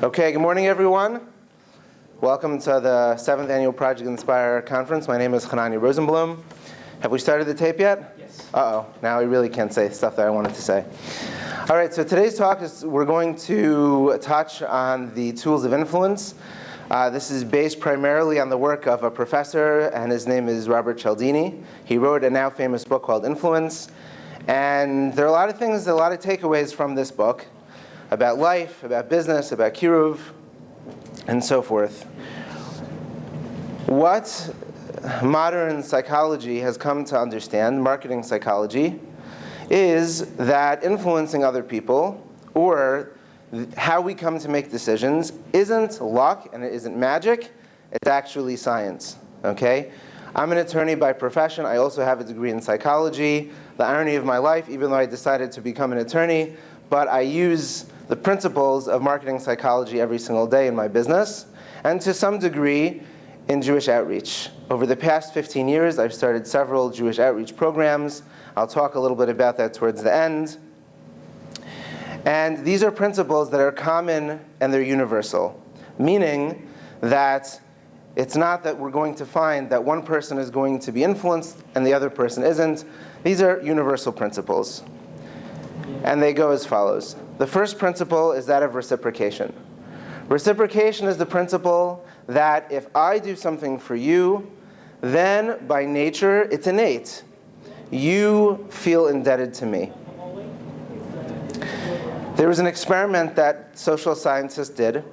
Okay, good morning, everyone. Welcome to the 7th Annual Project Inspire Conference. My name is Chananya Rosenblum. Have we started the tape yet? Yes. Uh-oh, now I really can't say stuff that I wanted to say. All right, so today's talk is we're going to touch on the tools of influence. This is based primarily on the work of a professor, and his name is Robert Cialdini. He wrote a now famous book called Influence. And there are a lot of things, a lot of takeaways from this book about life, about business, about Kiruv, and so forth. What modern psychology has come to understand, marketing psychology, is that influencing other people, or how we come to make decisions, isn't luck and it isn't magic, it's actually science, okay? I'm an attorney by profession. I also have a degree in psychology. The irony of my life, even though I decided to become an attorney, but I use the principles of marketing psychology every single day in my business, and to some degree in Jewish outreach. Over the past 15 years, I've started several Jewish outreach programs. I'll talk a little bit about that towards the end. And these are principles that are common and they're universal, meaning that it's not that we're going to find that one person is going to be influenced and the other person isn't. These are universal principles. And they go as follows. The first principle is that of reciprocation. Reciprocation is the principle that if I do something for you, then by nature, it's innate. You feel indebted to me. There was an experiment that social scientists did,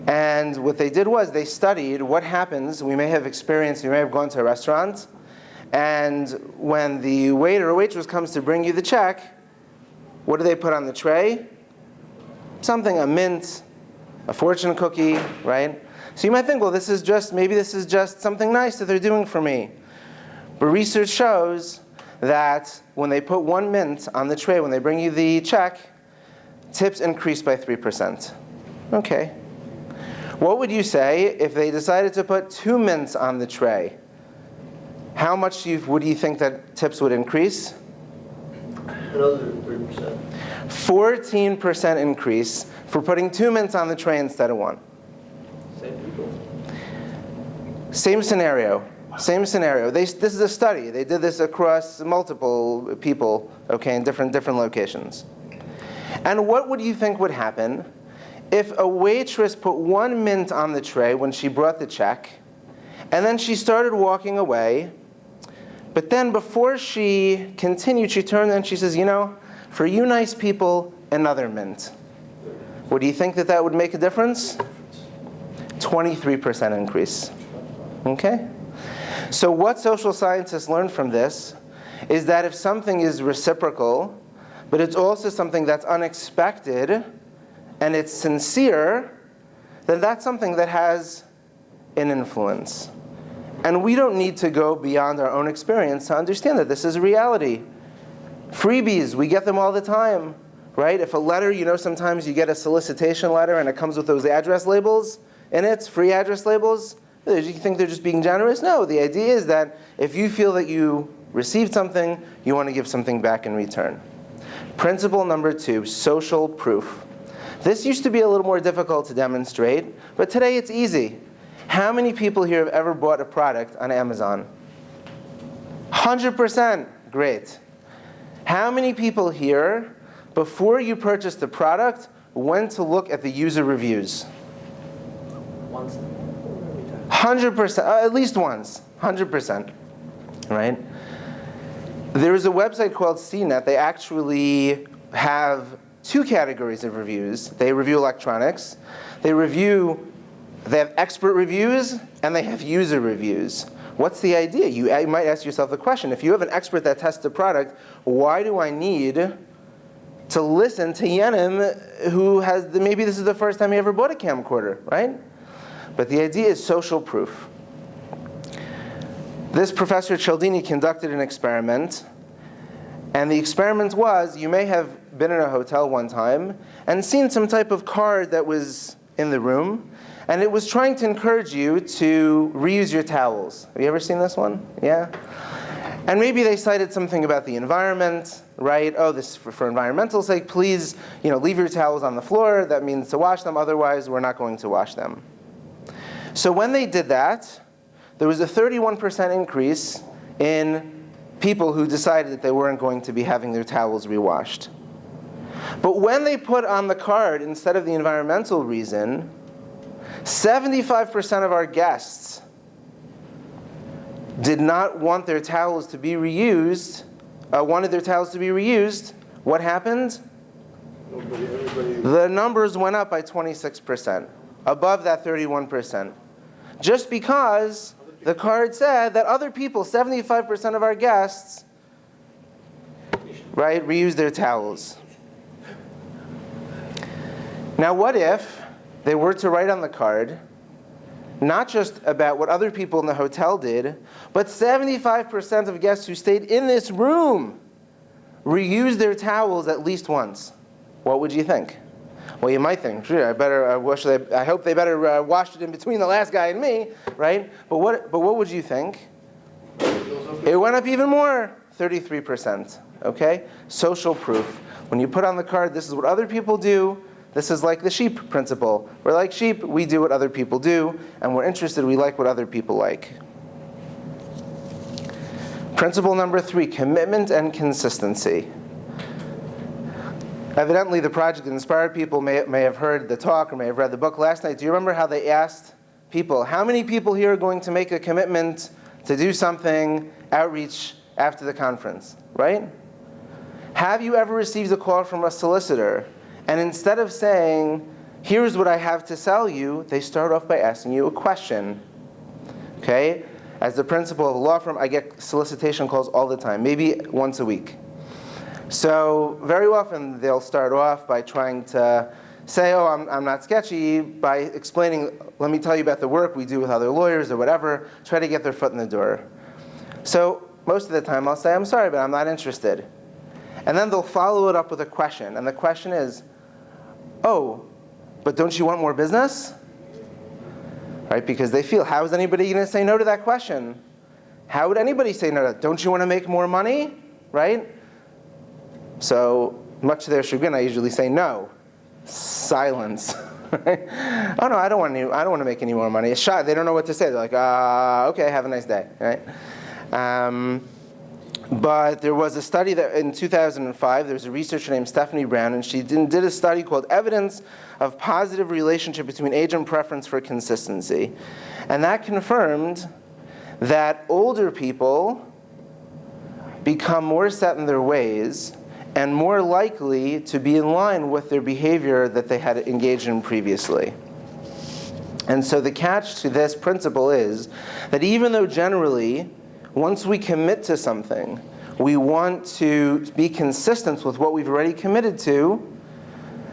and what they did was they studied what happens. We may have experienced, you may have gone to a restaurant, and when the waiter or waitress comes to bring you the check, what do they put on the tray? Something, a mint, a fortune cookie, right? So you might think, well, maybe this is just something nice that they're doing for me. But research shows that when they put one mint on the tray, when they bring you the check, tips increase by 3%. Okay. What would you say if they decided to put 2 mints on the tray? How much would you think that tips would increase? Another 3%. 14% increase for putting 2 mints on the tray instead of 1. Same people. Same scenario. Same scenario. This is a study. They did this across multiple people, okay, in different locations. And what would you think would happen if a waitress put 1 mint on the tray when she brought the check, and then she started walking away, but then before she continued, she turned and she says, for you nice people, another mint. Would you think that would make a difference? 23% increase. Okay? So what social scientists learned from this is that if something is reciprocal, but it's also something that's unexpected, and it's sincere, then that's something that has an influence. And we don't need to go beyond our own experience to understand that this is a reality. Freebies, we get them all the time, right? If a letter, sometimes you get a solicitation letter and it comes with those address labels in it, free address labels. You think they're just being generous? No, the idea is that if you feel that you received something, you want to give something back in return. Principle number 2, social proof. This used to be a little more difficult to demonstrate, but today it's easy. How many people here have ever bought a product on Amazon? 100%. Great. How many people here, before you purchased the product, went to look at the user reviews? Once. 100%. At least once. 100%. Right? There is a website called CNET. They actually have 2 categories of reviews. They review electronics. They have expert reviews, and they have user reviews. What's the idea? You might ask yourself the question, if you have an expert that tests the product, why do I need to listen to Yenim, who maybe this is the first time he ever bought a camcorder, right? But the idea is social proof. This Professor Cialdini conducted an experiment, and the experiment was, you may have been in a hotel one time and seen some type of card that was in the room, and it was trying to encourage you to reuse your towels. Have you ever seen this one? Yeah? And maybe they cited something about the environment, right? Oh, this for environmental sake, please, leave your towels on the floor. That means to wash them, otherwise we're not going to wash them. So when they did that, there was a 31% increase in people who decided that they weren't going to be having their towels rewashed. But when they put on the card, instead of the environmental reason, 75% of our guests did not want their towels to be reused, wanted their towels to be reused. What happened? The numbers went up by 26%, above that 31%. Just because the card said that other people, 75% of our guests, right, reuse their towels. Now what if they were to write on the card, not just about what other people in the hotel did, but 75% of guests who stayed in this room reused their towels at least once? What would you think? Well, you might think, sure, I hope they better wash it in between the last guy and me, right? But what would you think? It went up even more, 33%, okay? Social proof. When you put on the card, this is what other people do. This is like the sheep principle. We're like sheep, we do what other people do, and we're interested, we like what other people like. Principle number 3, commitment and consistency. Evidently, the project inspired people may have heard the talk or may have read the book last night. Do you remember how they asked people, how many people here are going to make a commitment to do something, outreach, after the conference, right? Have you ever received a call from a solicitor, and instead of saying, here's what I have to sell you, they start off by asking you a question, okay? As the principal of a law firm, I get solicitation calls all the time, maybe once a week. So very often they'll start off by trying to say, oh, I'm not sketchy, by explaining, let me tell you about the work we do with other lawyers or whatever, try to get their foot in the door. So most of the time I'll say, I'm sorry, but I'm not interested. And then they'll follow it up with a question, and the question is, oh, but don't you want more business? Right, because they feel, how is anybody going to say no to that question? How would anybody say no to that? Don't you want to make more money? Right? So, much to their chagrin, I usually say no. Silence. Oh no, I don't want to make any more money. It's shy. They don't know what to say. They're like, okay, have a nice day. Right? But there was a study that in 2005, there was a researcher named Stephanie Brown, and she did a study called Evidence of Positive Relationship Between Age and Preference for Consistency. And that confirmed that older people become more set in their ways and more likely to be in line with their behavior that they had engaged in previously. And so the catch to this principle is that even though generally, once we commit to something, we want to be consistent with what we've already committed to,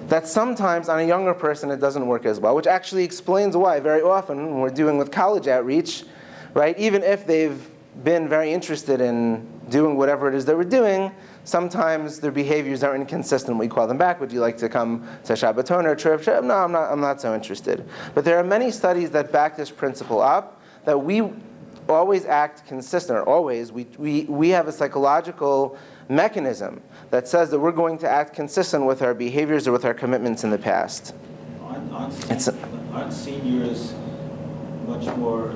that sometimes on a younger person it doesn't work as well, which actually explains why very often when we're doing with college outreach, right, even if they've been very interested in doing whatever it is that we're doing, sometimes their behaviors are inconsistent. We call them back. Would you like to come to Shabbaton or trip? No, I'm not so interested. But there are many studies that back this principle up, that we always act consistent, or always, we have a psychological mechanism that says that we're going to act consistent with our behaviors or with our commitments in the past. Aren't seniors much more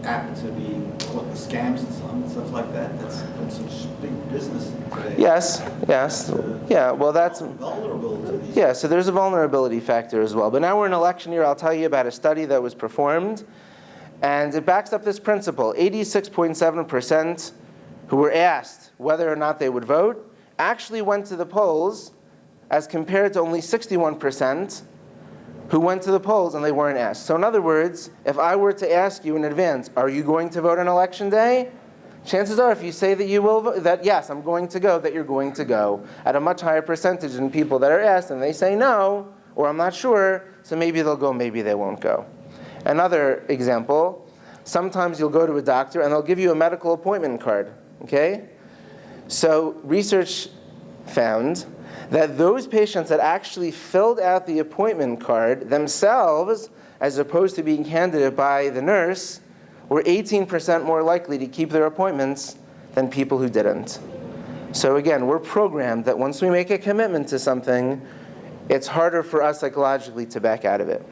apt to be caught with scams and stuff like that? That's been such big business today. Yes. Yeah, well that's... vulnerable to these. Yeah, so there's a vulnerability factor as well. But now we're in election year. I'll tell you about a study that was performed, and it backs up this principle. 86.7% who were asked whether or not they would vote actually went to the polls, as compared to only 61% who went to the polls and they weren't asked. So in other words, if I were to ask you in advance, are you going to vote on election day? Chances are, if you say that you will vote, that yes, I'm going to go, that you're going to go, at a much higher percentage than people that are asked and they say no, or I'm not sure, so maybe they'll go, maybe they won't go. Another example, sometimes you'll go to a doctor and they'll give you a medical appointment card, okay? So research found that those patients that actually filled out the appointment card themselves, as opposed to being handed it by the nurse, were 18% more likely to keep their appointments than people who didn't. So again, we're programmed that once we make a commitment to something, it's harder for us psychologically to back out of it.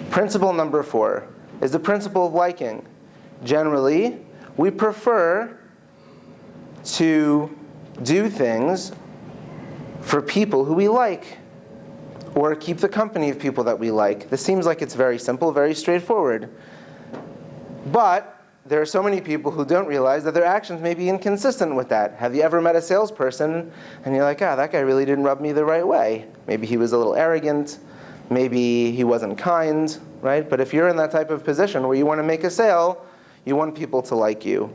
Principle number 4 is the principle of liking. Generally, we prefer to do things for people who we like, or keep the company of people that we like. This seems like it's very simple, very straightforward. But there are so many people who don't realize that their actions may be inconsistent with that. Have you ever met a salesperson and you're like, that guy really didn't rub me the right way? Maybe he was a little arrogant, maybe he wasn't kind, right? But if you're in that type of position where you want to make a sale, you want people to like you.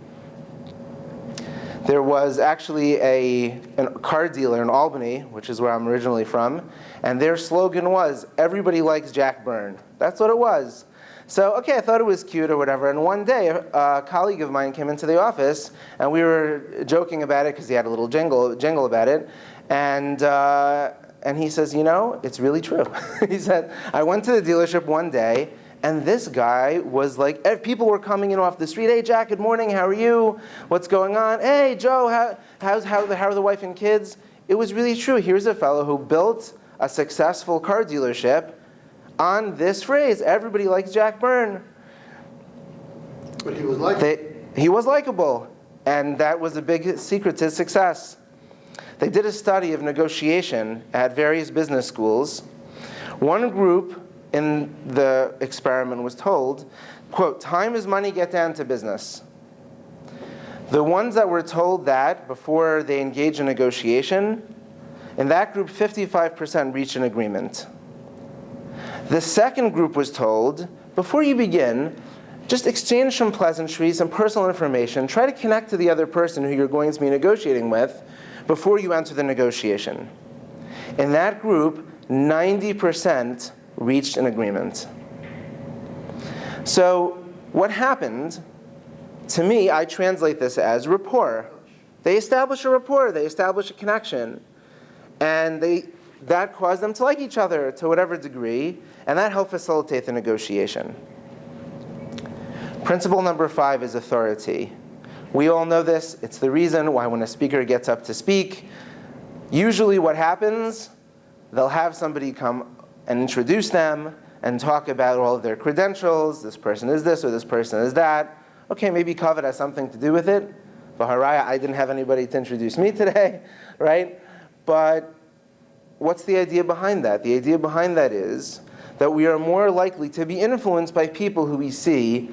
There was actually a car dealer in Albany, which is where I'm originally from, and their slogan was, "Everybody likes Jack Byrne." That's what it was. So, okay, I thought it was cute or whatever, and one day a colleague of mine came into the office, and we were joking about it because he had a little jingle about it, and he says, it's really true. He said, I went to the dealership one day, and this guy was like, people were coming in off the street. Hey, Jack, good morning. How are you? What's going on? Hey, Joe, how are the wife and kids? It was really true. Here's a fellow who built a successful car dealership on this phrase, everybody likes Jack Byrne. But he was likable. He was likable, and that was a big secret to his success. They did a study of negotiation at various business schools. One group in the experiment was told, quote, "Time is money, get down to business." The ones that were told that before they engaged in negotiation, in that group, 55% reached an agreement. The second group was told, before you begin, just exchange some pleasantries, some personal information, try to connect to the other person who you're going to be negotiating with before you enter the negotiation. In that group, 90% reached an agreement. So what happened, to me, I translate this as rapport. They establish a rapport, they establish a connection, and that caused them to like each other to whatever degree, and that helped facilitate the negotiation. Principle number 5 is authority. We all know this. It's the reason why when a speaker gets up to speak, usually what happens, they'll have somebody come and introduce them and talk about all of their credentials. This person is this or this person is that. Okay, maybe Kavod has something to do with it. V'haraya, I didn't have anybody to introduce me today, right? But what's the idea behind that? The idea behind that is that we are more likely to be influenced by people who we see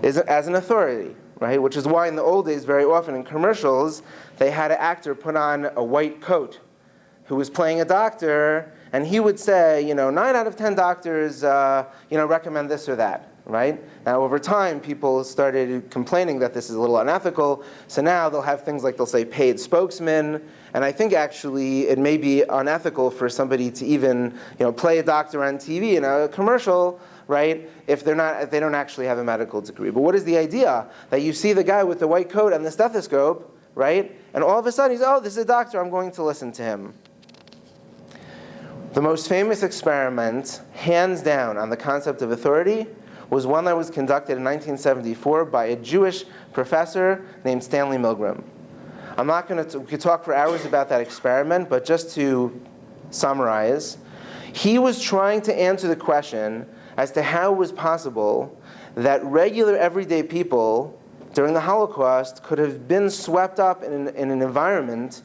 as an authority, right? Which is why in the old days, very often in commercials, they had an actor put on a white coat who was playing a doctor, and he would say, 9 out of 10 doctors, recommend this or that, right? Now, over time, people started complaining that this is a little unethical, so now they'll have things like they'll say paid spokesman, and I think actually it may be unethical for somebody to even, play a doctor on TV in a commercial, right? If they don't actually have a medical degree. But what is the idea? That you see the guy with the white coat and the stethoscope, right? And all of a sudden he's, this is a doctor, I'm going to listen to him. The most famous experiment, hands down, on the concept of authority was one that was conducted in 1974 by a Jewish professor named Stanley Milgram. I'm not going to, we could talk for hours about that experiment, but just to summarize, he was trying to answer the question as to how it was possible that regular everyday people during the Holocaust could have been swept up in an environment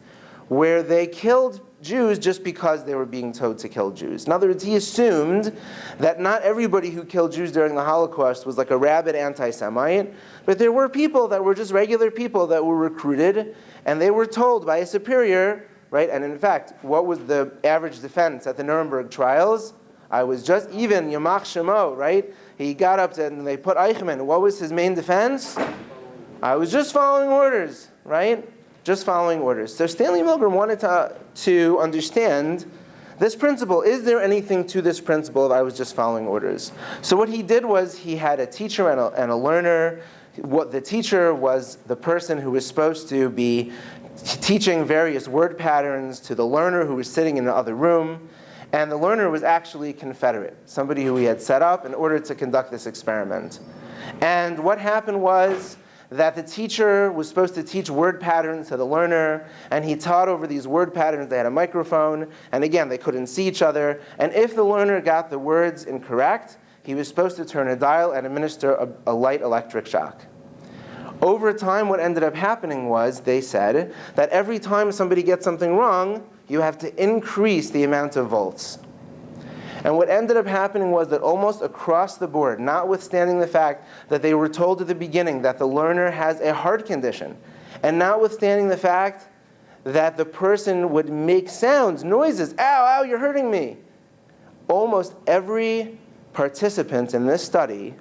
where they killed Jews just because they were being told to kill Jews. In other words, he assumed that not everybody who killed Jews during the Holocaust was like a rabid anti-Semite, but there were people that were just regular people that were recruited, and they were told by a superior, right? And in fact, what was the average defense at the Nuremberg trials? I was just even, Yamach Shemo, right? He got up to, and they put Eichmann. What was his main defense? I was just following orders, right? Just following orders. So Stanley Milgram wanted to understand this principle. Is there anything to this principle of I was just following orders? So what he did was he had a teacher and a learner. What the teacher was the person who was supposed to be teaching various word patterns to the learner who was sitting in the other room. And the learner was actually a Confederate, somebody who he had set up in order to conduct this experiment. And what happened was that the teacher was supposed to teach word patterns to the learner, and he taught over these word patterns. They had a microphone, and again, they couldn't see each other. And if the learner got the words incorrect, he was supposed to turn a dial and administer a light electric shock. Over time, what ended up happening was, they said, that every time somebody gets something wrong, you have to increase the amount of volts. And what ended up happening was that almost across the board, notwithstanding the fact that they were told at the beginning that the learner has a heart condition, and notwithstanding the fact that the person would make sounds, noises, ow, ow, you're hurting me, almost every participant in this study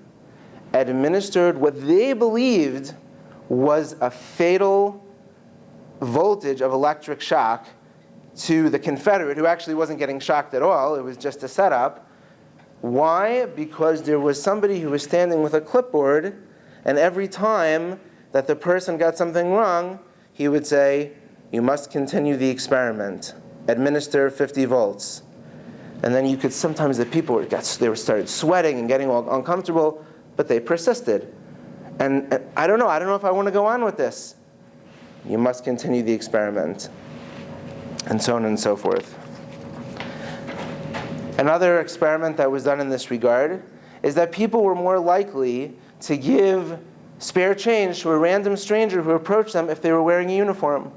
administered what they believed was a fatal voltage of electric shock to the Confederate, who actually wasn't getting shocked at all. It was just a setup. Why? Because there was somebody who was standing with a clipboard, and every time that the person got something wrong, he would say, you must continue the experiment. Administer 50 volts. And then you could, sometimes the people started sweating and getting all uncomfortable, but they persisted. And I don't know if I want to go on with this. You must continue the experiment. And so on and so forth. Another experiment that was done in this regard is that people were more likely to give spare change to a random stranger who approached them if they were wearing a uniform.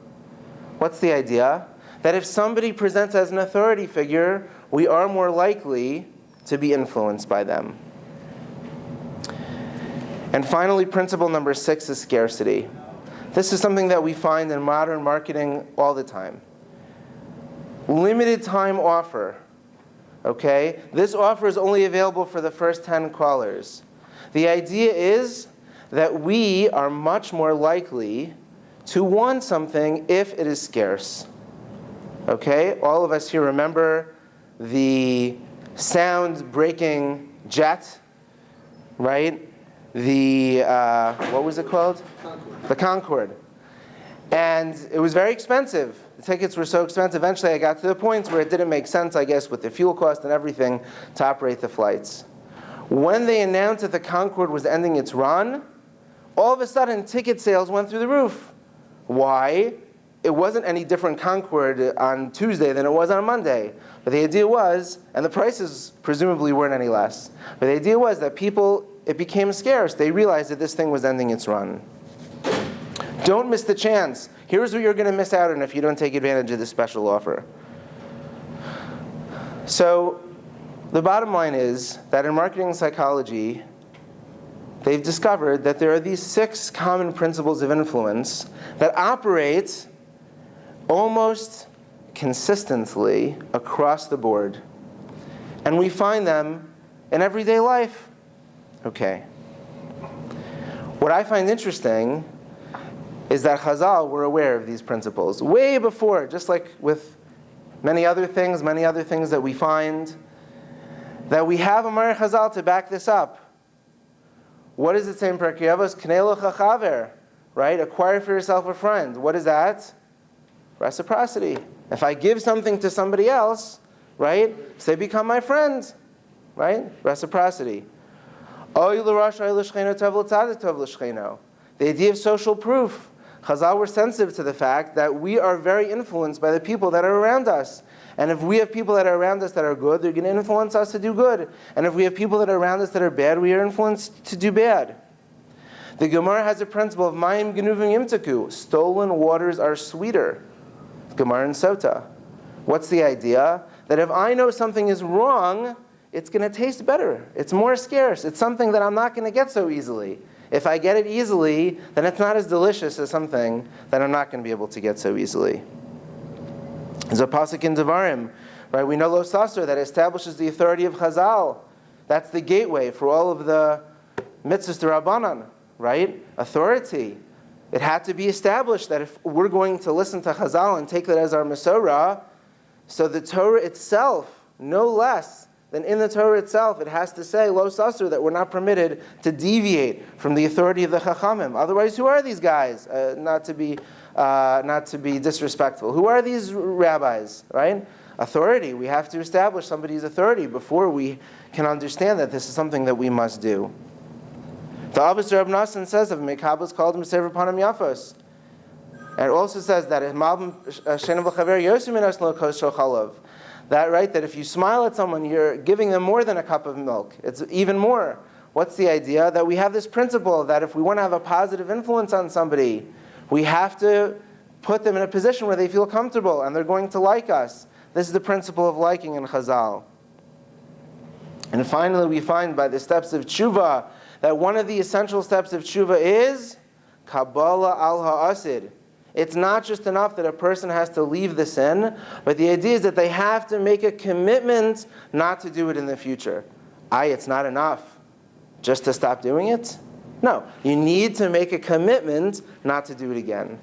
What's the idea? That if somebody presents as an authority figure, we are more likely to be influenced by them. And finally, principle number 6 is scarcity. This is something that we find in modern marketing all the time. Limited time offer, okay? This offer is only available for the first 10 callers. The idea is that we are much more likely to want something if it is scarce. Okay? All of us here remember the sound-breaking jet, right? The, what was it called? Concord. The Concorde. And it was very expensive. The tickets were so expensive. Eventually, I got to the point where it didn't make sense, I guess, with the fuel cost and everything, to operate the flights. When they announced that the Concorde was ending its run, all of a sudden, ticket sales went through the roof. Why? It wasn't any different Concorde on Tuesday than it was on Monday. But the idea was, and the prices presumably weren't any less, but the idea was that people, it became scarce. They realized that this thing was ending its run. Don't miss the chance. Here's what you're going to miss out on if you don't take advantage of this special offer. So the bottom line is that in marketing psychology, they've discovered that there are these 6 common principles of influence that operate almost consistently across the board. And we find them in everyday life. Okay. What I find interesting is that Chazal were aware of these principles way before, just like with many other things that we find, that we have a Mar Chazal to back this up. What does it say in Pirkei Avos? Knei lecha chaver, right? Acquire for yourself a friend. What is that? Reciprocity. If I give something to somebody else, right, so they become my friend, right? Reciprocity. The idea of social proof. Chazal were sensitive to the fact that we are very influenced by the people that are around us. And if we have people that are around us that are good, they're going to influence us to do good. And if we have people that are around us that are bad, we are influenced to do bad. The Gemara has a principle of Mayim Genuvim Yimtaku. Stolen waters are sweeter. Gemara and Sota. What's the idea? That if I know something is wrong, it's going to taste better. It's more scarce. It's something that I'm not going to get so easily. If I get it easily, then it's not as delicious as something that I'm not going to be able to get so easily. There's a pasuk in Devarim, right? We know Lo Sasser, that establishes the authority of Chazal. That's the gateway for all of the mitzvahs d'Rabbanan, right? Authority. It had to be established that if we're going to listen to Chazal and take that as our Masorah, so the Torah itself, no less than in the Torah itself, it has to say, Lo Sasser, that we're not permitted to deviate from the authority of the Chachamim. Otherwise, who are these guys? Not to be disrespectful. Who are these rabbis, right? Authority. We have to establish somebody's authority before we can understand that this is something that we must do. The Avos Reb Nassan says of Mekabos called him Sefer Panam Yafos. And it also says that that, right, that if you smile at someone, you're giving them more than a cup of milk. It's even more. What's the idea? That we have this principle that if we want to have a positive influence on somebody, we have to put them in a position where they feel comfortable and they're going to like us. This is the principle of liking in Chazal. And finally, we find by the steps of tshuva that one of the essential steps of tshuva is Kabbalah al ha'asid. It's not just enough that a person has to leave the sin, but the idea is that they have to make a commitment not to do it in the future. It's not enough just to stop doing it. No, you need to make a commitment not to do it again.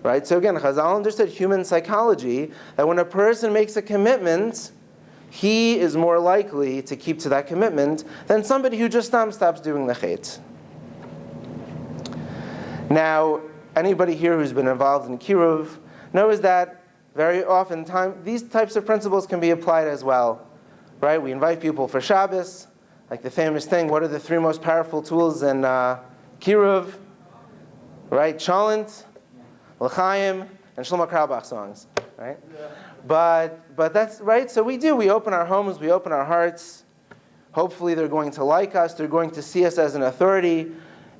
Right? So again, Chazal understood human psychology, that when a person makes a commitment, he is more likely to keep to that commitment than somebody who just stops doing the chet. Now, anybody here who's been involved in Kiruv knows that very often these types of principles can be applied as well. Right? We invite people for Shabbos, like the famous thing, what are the three most powerful tools in Kiruv? Right? Cholent, L'chaim, and Shlomo Carlebach songs, right? Yeah. But that's right. So we open our homes, we open our hearts. Hopefully, they're going to like us. They're going to see us as an authority.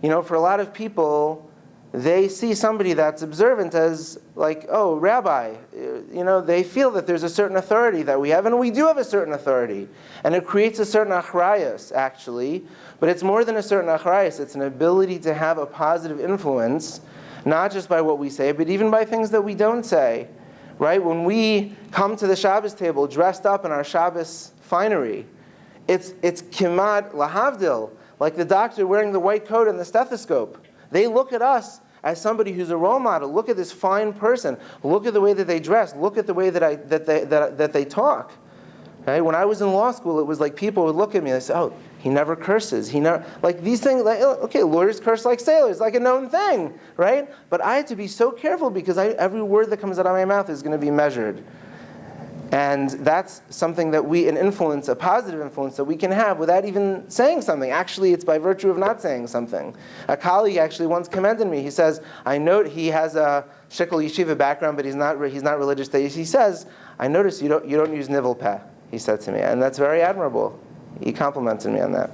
For a lot of people, they see somebody that's observant as like, oh, rabbi. They feel that there's a certain authority that we have, and we do have a certain authority, and it creates a certain achrayus, actually. But it's more than a certain achrayus. It's an ability to have a positive influence. Not just by what we say, but even by things that we don't say, right? When we come to the Shabbos table dressed up in our Shabbos finery, it's kimat lahavdil, like the doctor wearing the white coat and the stethoscope. They look at us as somebody who's a role model. Look at this fine person. Look at the way that they dress. Look at the way that they talk. Right? When I was in law school, it was like people would look at me and say, "Oh, he never curses. He never," like these things. Like, okay, lawyers curse like sailors, like a known thing, right? But I had to be so careful because every word that comes out of my mouth is going to be measured, and that's something that a positive influence that we can have without even saying something. Actually, it's by virtue of not saying something. A colleague actually once commended me. He says, "I note he has a shikol yeshiva background, but he's not religious." He says, "I notice you don't use nivel peh." He said to me, and that's very admirable. He complimented me on that.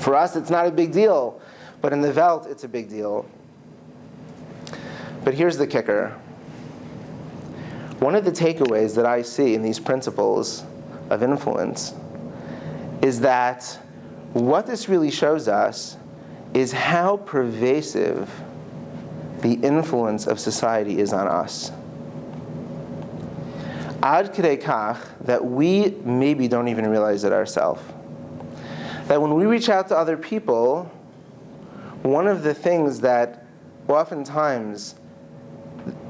For us, it's not a big deal, but in the Welt, it's a big deal. But here's the kicker. One of the takeaways that I see in these principles of influence is that what this really shows us is how pervasive the influence of society is on us. Ad kedei kach, that we maybe don't even realize it ourselves. That when we reach out to other people, one of the things that oftentimes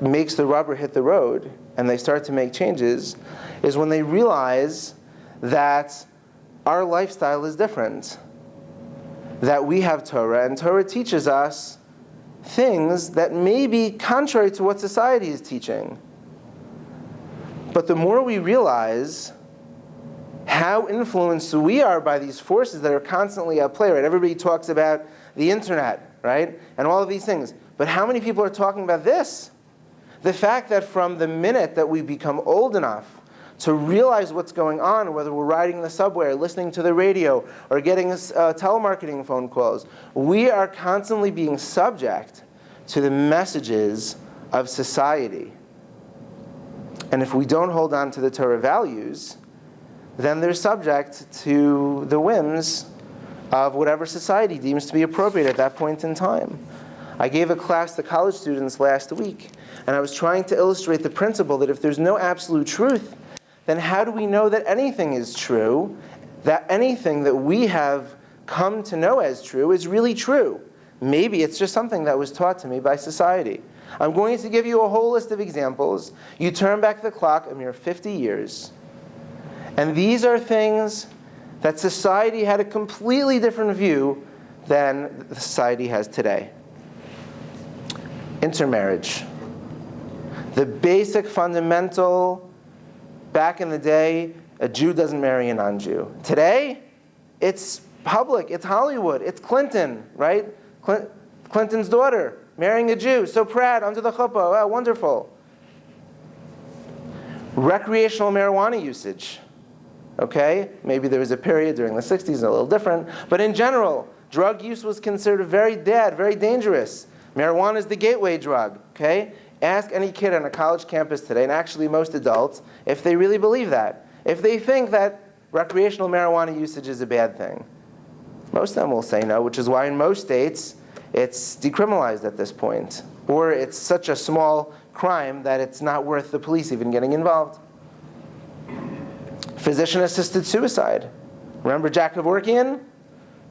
makes the rubber hit the road and they start to make changes is when they realize that our lifestyle is different. That we have Torah, and Torah teaches us things that may be contrary to what society is teaching. But the more we realize how influenced we are by these forces that are constantly at play, right? Everybody talks about the internet, right? And all of these things. But how many people are talking about this? The fact that from the minute that we become old enough to realize what's going on, whether we're riding the subway or listening to the radio or getting telemarketing phone calls, we are constantly being subject to the messages of society. And if we don't hold on to the Torah values, then they're subject to the whims of whatever society deems to be appropriate at that point in time. I gave a class to college students last week, and I was trying to illustrate the principle that if there's no absolute truth, then how do we know that anything is true, that anything that we have come to know as true is really true? Maybe it's just something that was taught to me by society. I'm going to give you a whole list of examples. You turn back the clock a mere 50 years. And these are things that society had a completely different view than the society has today. Intermarriage. The basic fundamental, back in the day, a Jew doesn't marry a non-Jew. Today, it's public. It's Hollywood. It's Clinton, right? Clinton's daughter marrying a Jew. So proud, under the chuppah. Oh, wonderful. Recreational marijuana usage. Okay? Maybe there was a period during the 60s, a little different. But in general, drug use was considered very bad, very dangerous. Marijuana is the gateway drug. Okay? Ask any kid on a college campus today, and actually most adults, if they really believe that. If they think that recreational marijuana usage is a bad thing. Most of them will say no, which is why in most states it's decriminalized at this point. Or it's such a small crime that it's not worth the police even getting involved. Physician-assisted suicide. Remember Jack Kevorkian?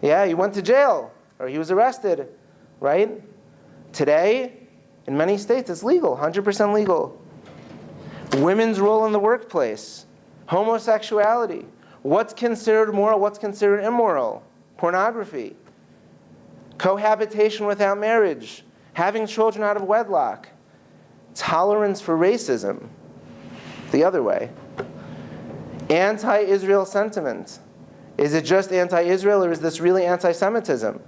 Yeah, he went to jail, or he was arrested, right? Today, in many states, it's legal, 100% legal. Women's role in the workplace. Homosexuality. What's considered moral, what's considered immoral? Pornography. Cohabitation without marriage. Having children out of wedlock. Tolerance for racism. The other way. Anti-Israel sentiment. Is it just anti-Israel, or is this really anti-Semitism?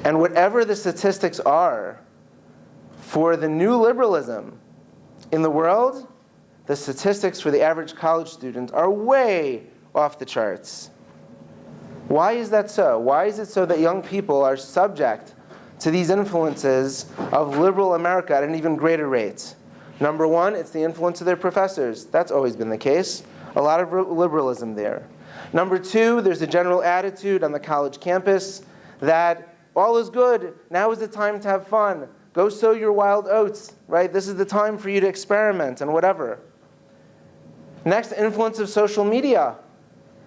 And whatever the statistics are for the new liberalism in the world, the statistics for the average college student are way off the charts. Why is that so? Why is it so that young people are subject to these influences of liberal America at an even greater rate? Number one, it's the influence of their professors. That's always been the case. A lot of liberalism there. Number two, there's a general attitude on the college campus that all is good. Now is the time to have fun. Go sow your wild oats, right? This is the time for you to experiment and whatever. Next, influence of social media.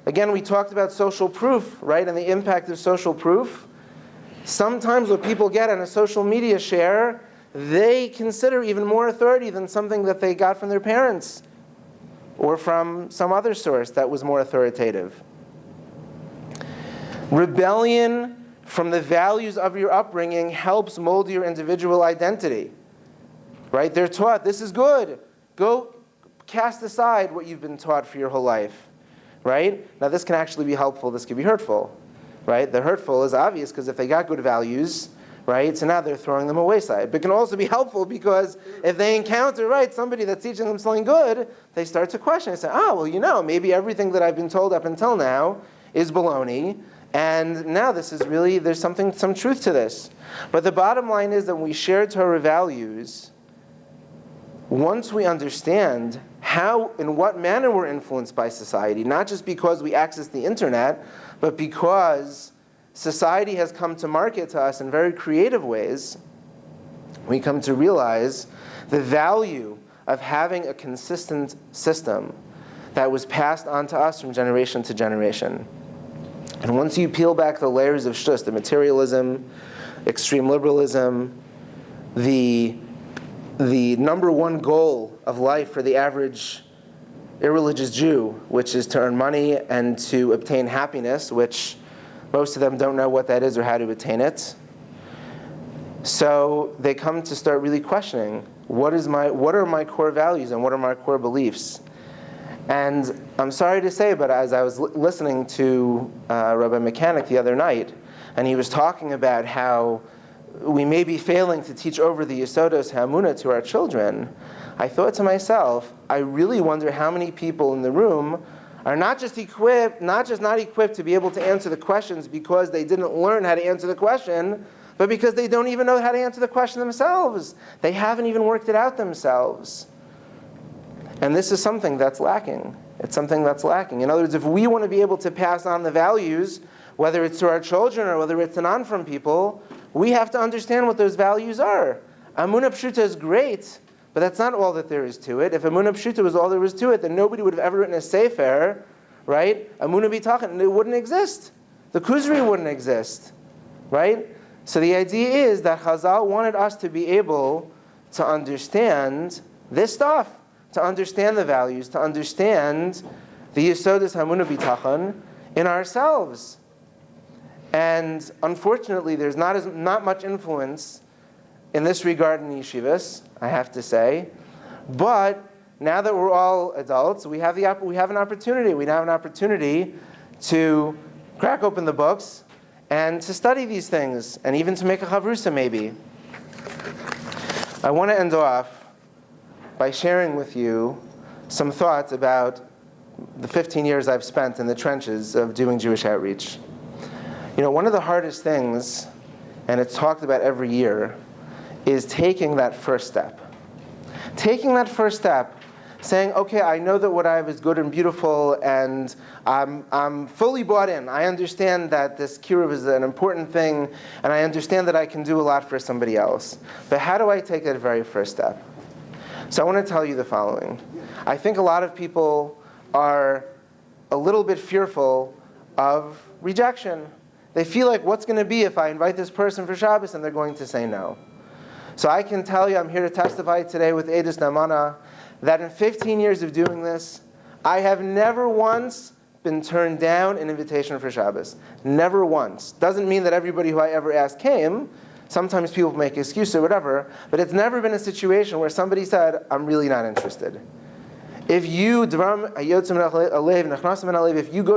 Again, we talked about social proof, right? And the impact of social proof. Sometimes what people get on a social media share, they consider even more authority than something that they got from their parents or from some other source that was more authoritative. Rebellion from the values of your upbringing helps mold your individual identity. Right? They're taught, this is good. Go cast aside what you've been taught for your whole life. Right? Now this can actually be helpful, this can be hurtful. Right? The hurtful is obvious because if they got good values, right, so now they're throwing them away side. But it can also be helpful because if they encounter, right, somebody that's teaching them something good, they start to question. They say, oh, well, you know, maybe everything that I've been told up until now is baloney. And now this is really, there's some truth to this. But the bottom line is that when we share Torah values, once we understand how, in what manner we're influenced by society, not just because we access the internet, but because society has come to market to us in very creative ways, we come to realize the value of having a consistent system that was passed on to us from generation to generation. And once you peel back the layers of shtus, the materialism, extreme liberalism, the number one goal of life for the average irreligious Jew, which is to earn money and to obtain happiness, which most of them don't know what that is or how to attain it. So they come to start really questioning, what are my core values and what are my core beliefs? And I'm sorry to say, but as I was listening to Rabbi Mechanic the other night, and he was talking about how we may be failing to teach over the Yesodos HaEmunah to our children, I thought to myself, I really wonder how many people in the room are not just not equipped to be able to answer the questions because they didn't learn how to answer the question, but because they don't even know how to answer the question themselves. They haven't even worked it out themselves. And this is something that's lacking. It's something that's lacking. In other words, if we want to be able to pass on the values, whether it's to our children or whether it's to non-from people, we have to understand what those values are. Amunah Pshuta is great, but that's not all that there is to it. If Amunah Pshuta was all there was to it, then nobody would have ever written a sefer, right? Amunah B'tachon, it wouldn't exist. The Kuzri wouldn't exist, right? So the idea is that Chazal wanted us to be able to understand this stuff, to understand the values, to understand the Yesodos HaEmunah B'tachon in ourselves. And unfortunately, there's not much influence in this regard in yeshivas, I have to say. But now that we're all adults, we have an opportunity. We now have an opportunity to crack open the books and to study these things, and even to make a chavrusa maybe. I want to end off by sharing with you some thoughts about the 15 years I've spent in the trenches of doing Jewish outreach. One of the hardest things, and it's talked about every year, is taking that first step. Taking that first step, saying, okay, I know that what I have is good and beautiful, and I'm fully bought in. I understand that this Kiruv is an important thing, and I understand that I can do a lot for somebody else. But how do I take that very first step? So I want to tell you the following. I think a lot of people are a little bit fearful of rejection. They feel like, what's going to be if I invite this person for Shabbos and they're going to say no? So I can tell you, I'm here to testify today with Edus Namana, that in 15 years of doing this, I have never once been turned down an invitation for Shabbos. Never once. Doesn't mean that everybody who I ever asked came. Sometimes people make excuses or whatever, but it's never been a situation where somebody said, I'm really not interested. If you go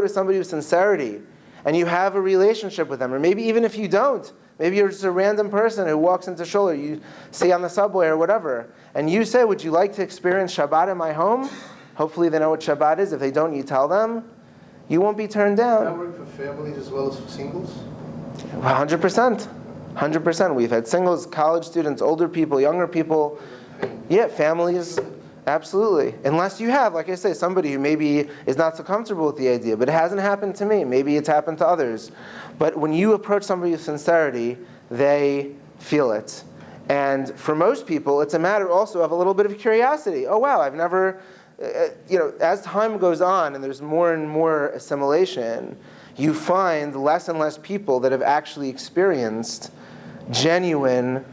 to somebody with sincerity, and you have a relationship with them, or maybe even if you don't, maybe you're just a random person who walks into shul, or you see on the subway or whatever, and you say, would you like to experience Shabbat in my home? Hopefully they know what Shabbat is. If they don't, you tell them. You won't be turned down. Does that work for families as well as for singles? 100%. 100%. We've had singles, college students, older people, younger people. Yeah, families. Absolutely. Unless you have, like I say, somebody who maybe is not so comfortable with the idea, but it hasn't happened to me. Maybe it's happened to others. But when you approach somebody with sincerity, they feel it. And for most people, it's a matter also of a little bit of curiosity. Oh, wow, I've never, as time goes on and there's more and more assimilation, you find less and less people that have actually experienced genuine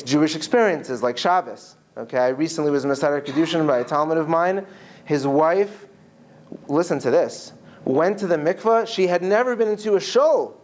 Jewish experiences like Shabbos. Okay, I recently was Masar Kedushin by a Talmud of mine. His wife, listen to this, went to the mikveh. She had never been into a shul.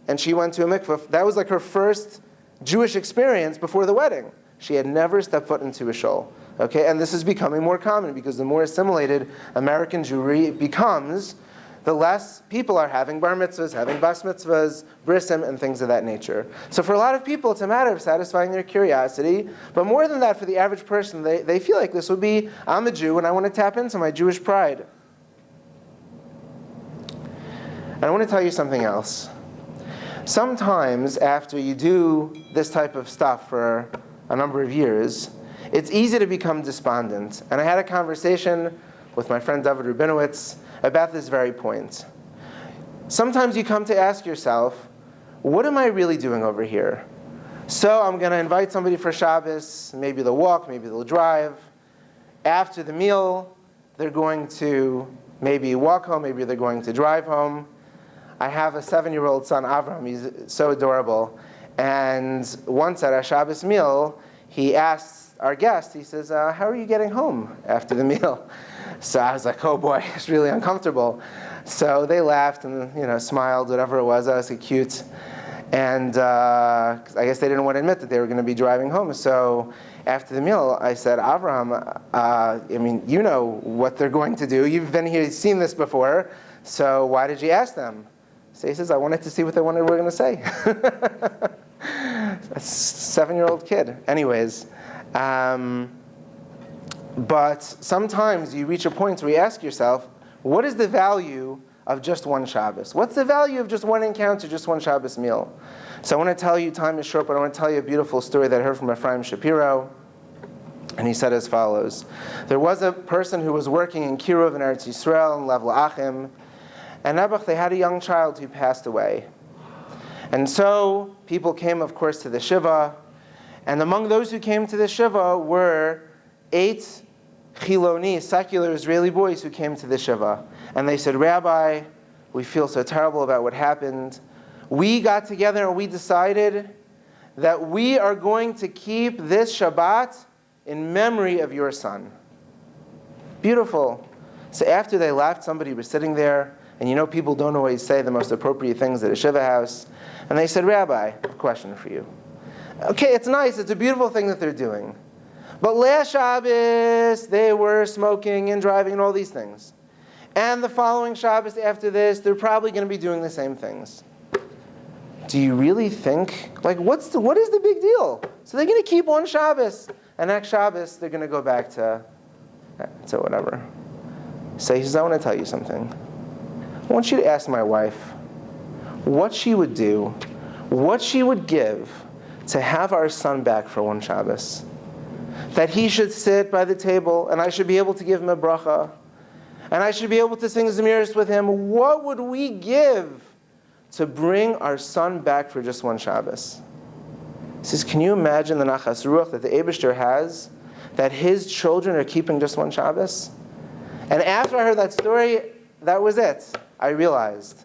And she went to a mikveh. That was like her first Jewish experience before the wedding. She had never stepped foot into a shul. Okay, and this is becoming more common because the more assimilated American Jewry becomes, the less people are having bar mitzvahs, having bas mitzvahs, brisim, and things of that nature. So for a lot of people, it's a matter of satisfying their curiosity. But more than that, for the average person, they feel like this would be, I'm a Jew and I want to tap into my Jewish pride. And I want to tell you something else. Sometimes after you do this type of stuff for a number of years, it's easy to become despondent. And I had a conversation with my friend David Rubinowitz about this very point. Sometimes you come to ask yourself, what am I really doing over here? So I'm going to invite somebody for Shabbos, maybe they'll walk, maybe they'll drive. After the meal, they're going to maybe walk home, maybe they're going to drive home. I have a 7-year-old son, Avram, he's so adorable. And once at our Shabbos meal, he asked our guest, he says, how are you getting home after the meal? So I was like, oh boy, it's really uncomfortable. So they laughed and smiled, whatever it was. I was cute. And I guess they didn't want to admit that they were going to be driving home. So after the meal, I said, Avraham, you know what they're going to do. You've been here, seen this before. So why did you ask them? So he says, I wanted to see what they were going to say. A 7-year-old kid. Anyways. But sometimes you reach a point where you ask yourself, what is the value of just one Shabbos? What's the value of just one encounter, just one Shabbos meal? So I want to tell you, time is short, but I want to tell you a beautiful story that I heard from Ephraim Shapiro. And he said as follows. There was a person who was working in Kiruv in Eretz Yisrael, in Lev La'achim, and Nebuch, they had a young child who passed away. And so people came, of course, to the Shiva. And among those who came to the Shiva were 8 Chiloni, secular Israeli boys who came to the Shiva. And they said, Rabbi, we feel so terrible about what happened. We got together and we decided that we are going to keep this Shabbat in memory of your son. Beautiful. So after they left, somebody was sitting there, and people don't always say the most appropriate things at a Shiva house. And they said, Rabbi, a question for you. Okay, it's nice, it's a beautiful thing that they're doing. But last Shabbos, they were smoking and driving and all these things. And the following Shabbos after this, they're probably going to be doing the same things. Do you really think, like, what is the big deal? So they're going to keep one Shabbos, and next Shabbos they're going to go back to whatever. So he says, I want to tell you something. I want you to ask my wife what she would do, what she would give to have our son back for one Shabbos. That he should sit by the table, and I should be able to give him a bracha, and I should be able to sing Zemiros with him. What would we give to bring our son back for just one Shabbos? He says, can you imagine the nachas ruach that the Eibishter has, that his children are keeping just one Shabbos? And after I heard that story, that was it. I realized.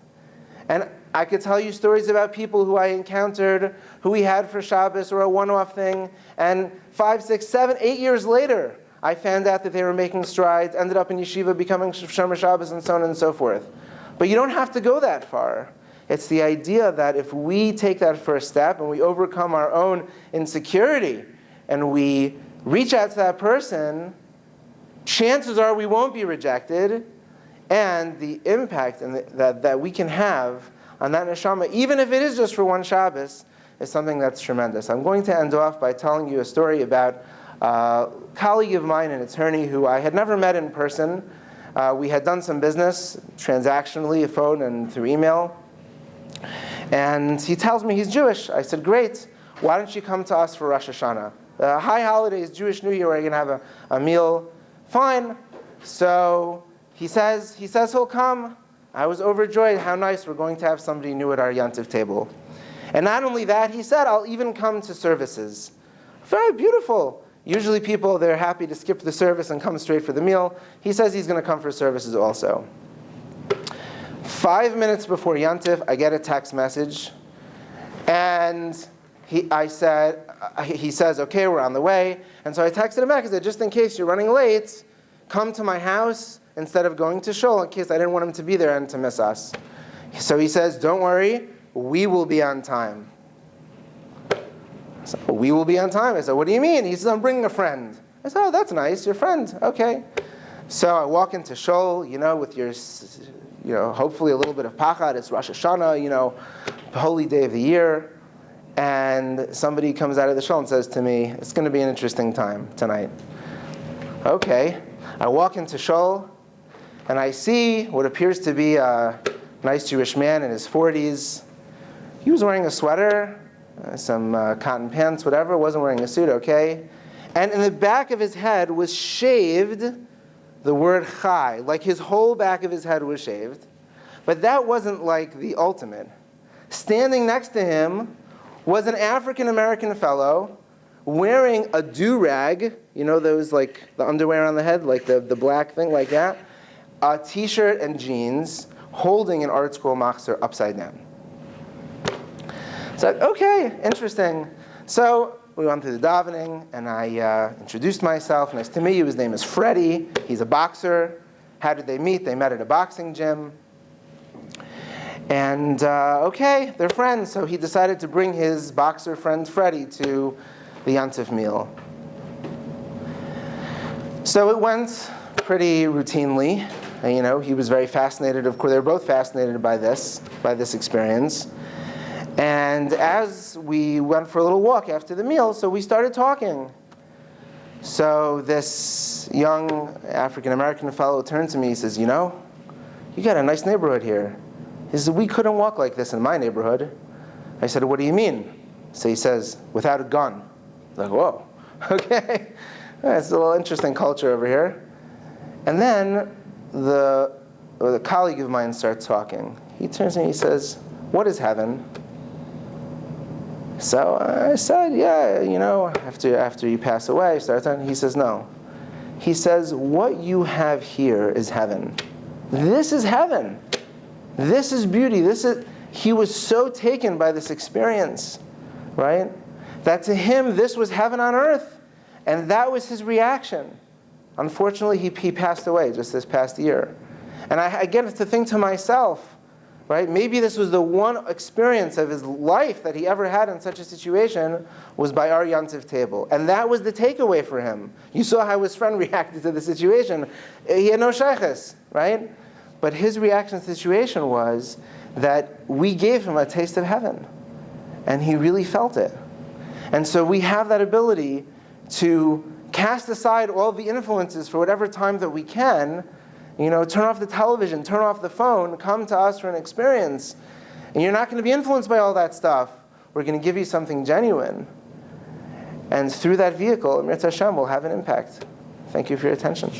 And I could tell you stories about people who I encountered, who we had for Shabbos or a one-off thing, and 5, 6, 7, 8 years later, I found out that they were making strides, ended up in yeshiva, becoming Shomer Shabbos, and so on and so forth. But you don't have to go that far. It's the idea that if we take that first step and we overcome our own insecurity and we reach out to that person, chances are we won't be rejected, and the impact that we can have on that neshama, even if it is just for one Shabbos, is something that's tremendous. I'm going to end off by telling you a story about a colleague of mine, an attorney who I had never met in person. We had done some business transactionally, a phone and through email. And he tells me he's Jewish. I said, great. Why don't you come to us for Rosh Hashanah? High holidays, Jewish New Year, we're going to have a meal. Fine. So he says he'll come. I was overjoyed. How nice. We're going to have somebody new at our Yantiv table. And not only that, he said, I'll even come to services. Very beautiful. Usually people, they're happy to skip the service and come straight for the meal. He says he's going to come for services also. 5 minutes before Yantif, I get a text message, and he says, okay, we're on the way. And so I texted him back. I said, just in case you're running late, come to my house instead of going to shul, in case I didn't want him to be there and to miss us. So he says, don't worry, we will be on time. So, we will be on time. I said, what do you mean? He says, I'm bringing a friend. I said, oh, that's nice, your friend, okay. So I walk into shul, with your, hopefully a little bit of pachad. It's Rosh Hashanah, the holy day of the year. And somebody comes out of the shul and says to me, it's going to be an interesting time tonight. Okay. I walk into shul, and I see what appears to be a nice Jewish man in his 40s. He was wearing a sweater, some cotton pants, whatever, wasn't wearing a suit, okay? And in the back of his head was shaved the word chai, like his whole back of his head was shaved. But that wasn't like the ultimate. Standing next to him was an African-American fellow wearing a do-rag, those like the underwear on the head, like the black thing like that, a t-shirt and jeans, holding an art scroll machzor upside down. So, okay, interesting. So we went through the davening, and I introduced myself. Nice to meet you. His name is Freddie. He's a boxer. How did they meet? They met at a boxing gym. And, okay, they're friends. So he decided to bring his boxer friend Freddie to the Yantif meal. So it went pretty routinely. And, he was very fascinated. Of course, they were both fascinated by this experience. And as we went for a little walk after the meal, so we started talking. So this young African-American fellow turned to me, he says, you got a nice neighborhood here. He says, we couldn't walk like this in my neighborhood. I said, what do you mean? So he says, without a gun. I'm like, whoa, okay. It's a little interesting culture over here. And then the colleague of mine starts talking. He turns to me, he says, what is heaven? So I said, yeah, after you pass away, I started talking. He says, no. He says, what you have here is heaven. This is heaven. This is beauty. He was so taken by this experience, right? That to him, this was heaven on earth. And that was his reaction. Unfortunately, he passed away just this past year. And I get to think to myself, right? Maybe this was the one experience of his life that he ever had in such a situation was by our Yantiv table. And that was the takeaway for him. You saw how his friend reacted to the situation. He had no shaykhs, right? But his reaction to the situation was that we gave him a taste of heaven. And he really felt it. And so we have that ability to cast aside all the influences for whatever time that we can. Turn off the television, turn off the phone, come to us for an experience. And you're not going to be influenced by all that stuff. We're going to give you something genuine. And through that vehicle, Mirz Hashem will have an impact. Thank you for your attention.